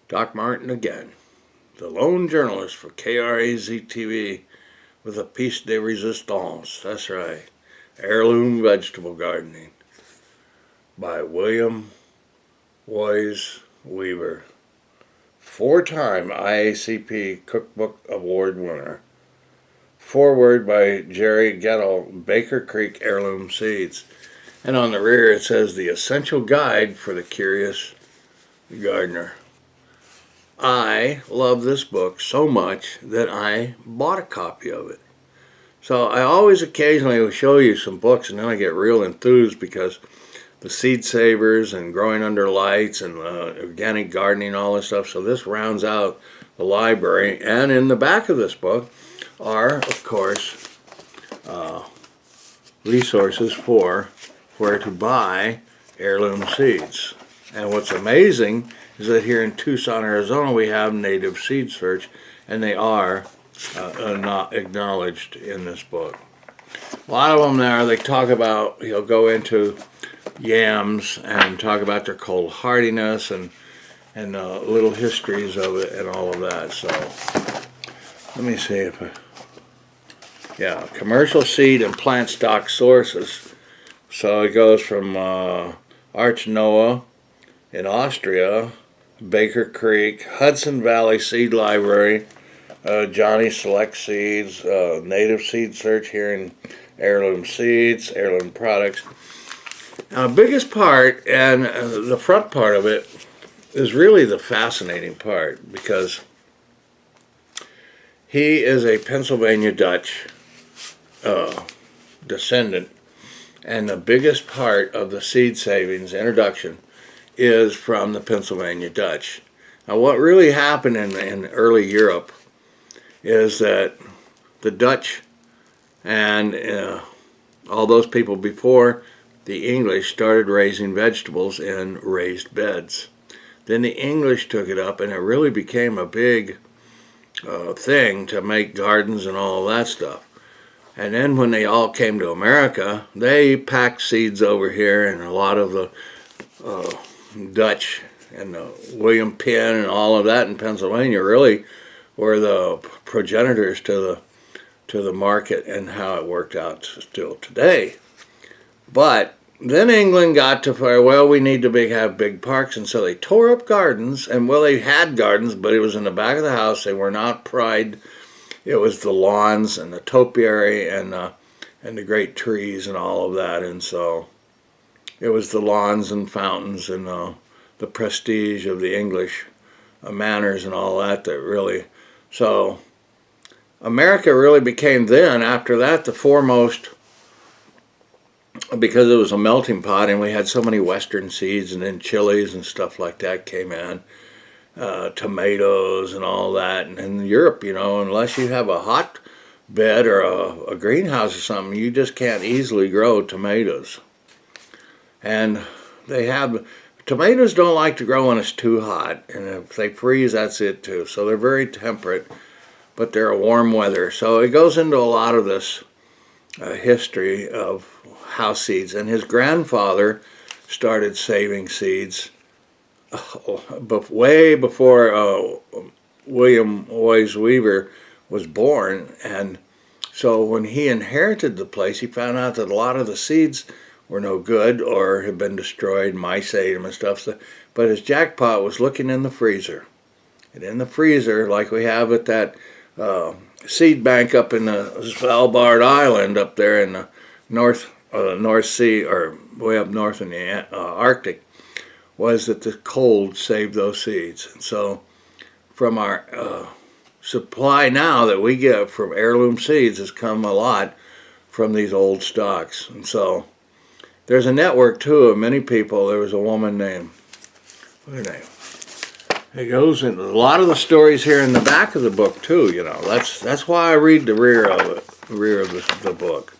Doc Martin again, the lone journalist for KRAZ-TV with a piece de resistance. That's right, Heirloom Vegetable Gardening by Woys Weaver, four-time IACP Cookbook Award winner. Foreword by Jerry Gettle, Baker Creek Heirloom Seeds. And on the rear it says, The Essential Guide for the Curious Gardener. I love this book so much that I bought a copy of it. So I always occasionally will show you some books, and then I get real enthused because the Seed Savers and Growing Under Lights and organic gardening, all this stuff. So this rounds out the library. And in the back of this book are, of course, resources for where to buy heirloom seeds. And what's amazing is that here in Tucson, Arizona, we have Native Seed Search, and they are not acknowledged in this book. A lot of them there, they talk about, you'll go into yams and talk about their cold hardiness and little histories of it and all of that. So let me see if commercial seed and plant stock sources. So it goes from Arch Noah in Austria, Baker Creek, Hudson Valley Seed Library, Johnny Select Seeds, Native Seed Search here in Heirloom Seeds, Heirloom Products. Now the biggest part, and the front part of it, is really the fascinating part, because he is a Pennsylvania Dutch descendant, and the biggest part of the seed savings introduction is from the Pennsylvania Dutch. Now what really happened in early Europe is that the Dutch and all those people before the English started raising vegetables in raised beds. Then the English took it up, and it really became a big thing to make gardens and all of that stuff. And then when they all came to America, they packed seeds over here, and a lot of the Dutch and William Penn and all of that in Pennsylvania really were the progenitors to the market and how it worked out still today. But then England got to where, well, we need to have big parks, and so they tore up gardens, and well, they had gardens, but it was in the back of the house. They were not pried. It was the lawns and the topiary and the great trees and all of that, and so it was the lawns and fountains and the prestige of the English manners and all that that really. So America really became then, after that, the foremost, because it was a melting pot, and we had so many western seeds, and then chilies and stuff like that came in. Tomatoes and all that, and in Europe, you know, unless you have a hot bed or a greenhouse or something, you just can't easily grow tomatoes. And tomatoes don't like to grow when it's too hot, and if they freeze, that's it too. So they're very temperate, but they're a warm weather. So it goes into a lot of this history of house seeds, and his grandfather started saving seeds way before William Woys Weaver was born. And so when he inherited the place, he found out that a lot of the seeds were no good or had been destroyed, mice ate them and stuff. But his jackpot was looking in the freezer. And in the freezer, like we have at that seed bank up in the Svalbard Island up there in the North Sea, or way up north in the Arctic, was that the cold saved those seeds. And so from our supply now that we get from heirloom seeds has come a lot from these old stocks. And so there's a network too of many people. There was a woman named, what's her name? It goes into a lot of the stories here in the back of the book too, you know. That's why I read the rear of it, the rear of the book.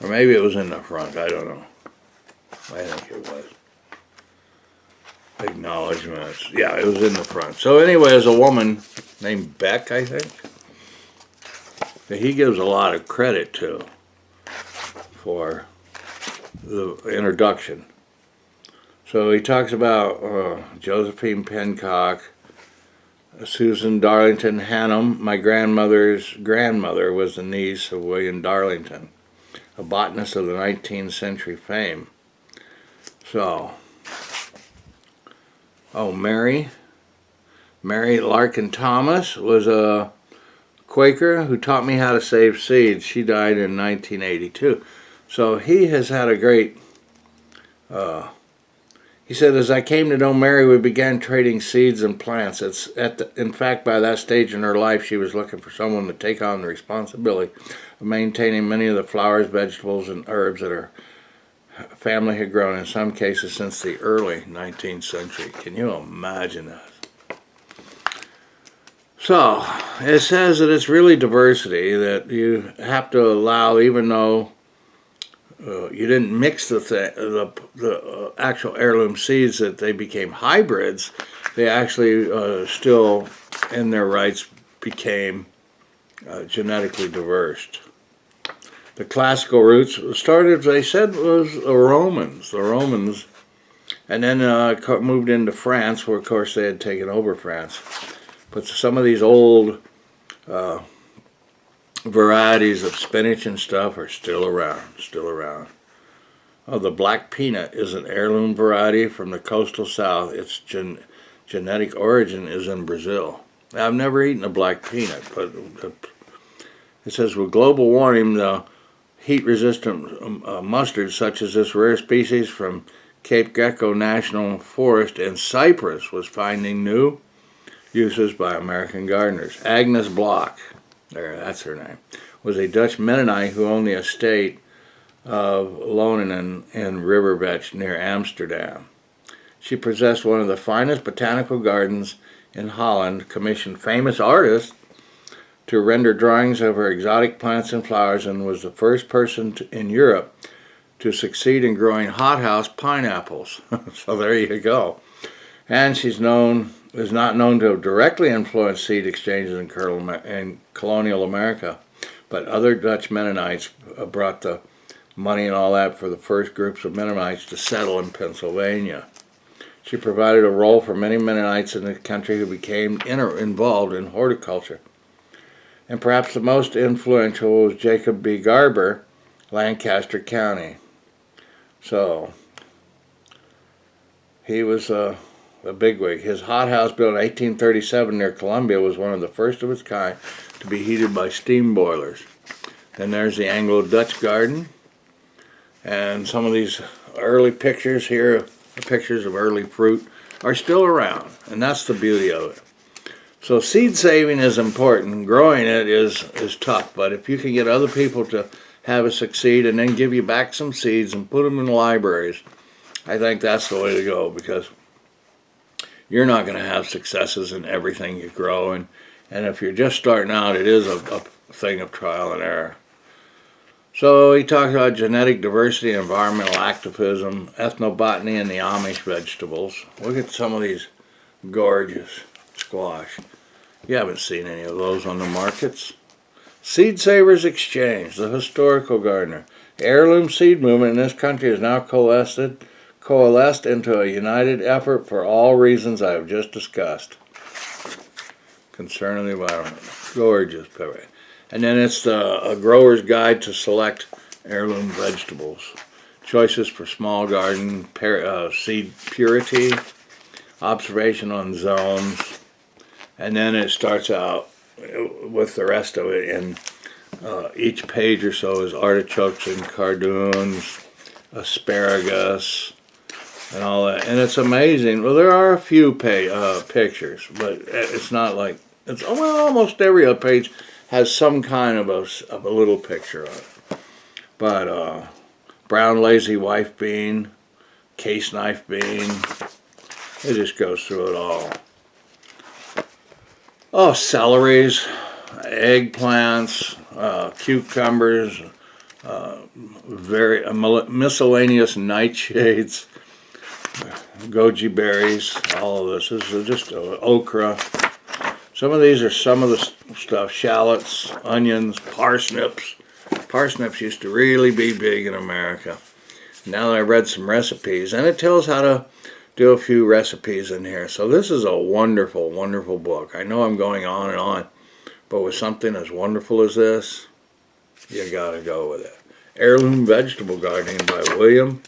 Or maybe it was in the front, I don't know. I think it was. Acknowledgements. Yeah, it was in the front. So anyway, there's a woman named Beck, I think, that he gives a lot of credit to for the introduction. So he talks about Josephine Pencock, Susan Darlington Hannum. My grandmother's grandmother was the niece of William Darlington, a botanist of the 19th century fame. So, Mary Larkin Thomas was a Quaker who taught me how to save seeds. She died in 1982. So he has had a great, he said, as I came to know Mary, we began trading seeds and plants. In fact, by that stage in her life, she was looking for someone to take on the responsibility of maintaining many of the flowers, vegetables, and herbs that her family had grown, in some cases, since the early 19th century. Can you imagine that? So, it says that it's really diversity, that you have to allow, even though you didn't mix the actual heirloom seeds, that they became hybrids, they actually still, in their rights, became genetically diverse. The classical roots started, they said, was the Romans. And then moved into France, where, of course, they had taken over France. But some of these old varieties of spinach and stuff are still around. Oh, the black peanut is an heirloom variety from the coastal south. Its genetic origin is in Brazil. Now, I've never eaten a black peanut, but it says with global warming, the heat-resistant mustard, such as this rare species from Cape Gecko National Forest in Cyprus, was finding new uses by American gardeners. Agnes Block, that's her name, was a Dutch Mennonite who owned the estate of Loenen in Rivervetch near Amsterdam. She possessed one of the finest botanical gardens in Holland, commissioned famous artists to render drawings of her exotic plants and flowers, and was the first person in Europe to succeed in growing hothouse pineapples. So there you go. And she's not known to have directly influenced seed exchanges in colonial America, but other Dutch Mennonites brought the money and all that for the first groups of Mennonites to settle in Pennsylvania. She provided a role for many Mennonites in the country who became involved in horticulture. And perhaps the most influential was Jacob B. Garber, Lancaster County. So, he was a bigwig. His hothouse, built in 1837 near Columbia, was one of the first of its kind to be heated by steam boilers. Then there's the Anglo-Dutch garden. And some of these early pictures here, pictures of early fruit, are still around. And that's the beauty of it. So seed saving is important. Growing it is tough. But if you can get other people to have it succeed and then give you back some seeds and put them in libraries, I think that's the way to go, because you're not going to have successes in everything you grow. And if you're just starting out, it is a thing of trial and error. So he talks about genetic diversity, environmental activism, ethnobotany, and the Amish vegetables. Look at some of these gorgeous squash. You haven't seen any of those on the markets. Seed Savers Exchange, the historical gardener. Heirloom seed movement in this country is now coalesced into a united effort for all reasons I have just discussed. Concern of the environment. Gorgeous. And then it's a grower's guide to select heirloom vegetables. Choices for small garden, seed purity, observation on zones, and then it starts out with the rest of it. And each page or so is artichokes and cardoons, asparagus, and all that. And it's amazing. Well, there are a few pictures, but it's not like almost every other page has some kind of a little picture of it. But brown lazy wife bean, case knife bean, it just goes through it all. Oh, celeries, eggplants, cucumbers, miscellaneous nightshades, goji berries, all of this. This is just okra. Some of these are some of the stuff: shallots, onions, parsnips. Parsnips used to really be big in America. Now that I read some recipes, and it tells how to do a few recipes in here. So this is a wonderful, wonderful book. I know I'm going on and on, but with something as wonderful as this, you gotta go with it. Heirloom Vegetable Gardening by William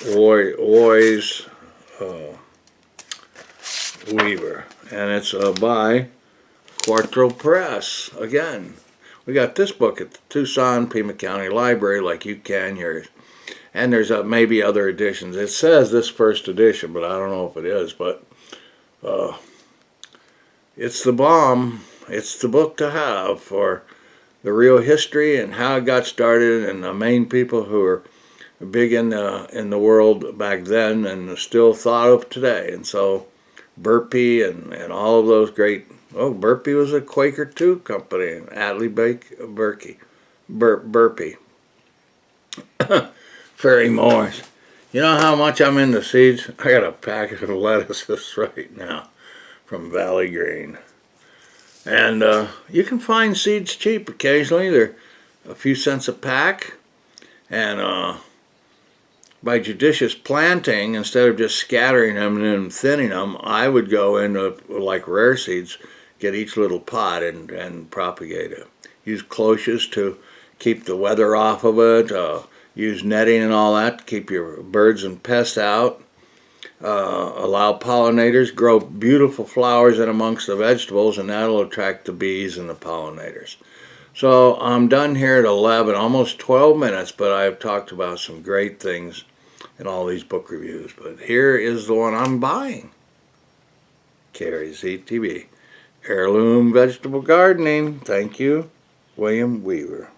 Woys Weaver, and it's by Quarto Press. Again, we got this book at the Tucson Pima County Library, like you can yours. And there's maybe other editions. It says this first edition, but I don't know if it is. But it's the bomb. It's the book to have for the real history and how it got started, and the main people who are big in the world back then and still thought of today. And so Burpee and all of those great. Oh, Burpee was a Quaker too company. Atlee Burpee. Ferry Morris. You know how much I'm into seeds? I got a packet of lettuces right now from Valley Green. And you can find seeds cheap occasionally. They're a few cents a pack. And by judicious planting, instead of just scattering them and then thinning them, I would go into, like rare seeds, get each little pot and propagate it. Use cloches to keep the weather off of it. Use netting and all that to keep your birds and pests out. Allow pollinators, grow beautiful flowers in amongst the vegetables, and that'll attract the bees and the pollinators. So I'm done here at 11, almost 12 minutes, but I've talked about some great things in all these book reviews. But here is the one I'm buying. KRZTV. Heirloom Vegetable Gardening. Thank you, William Weaver.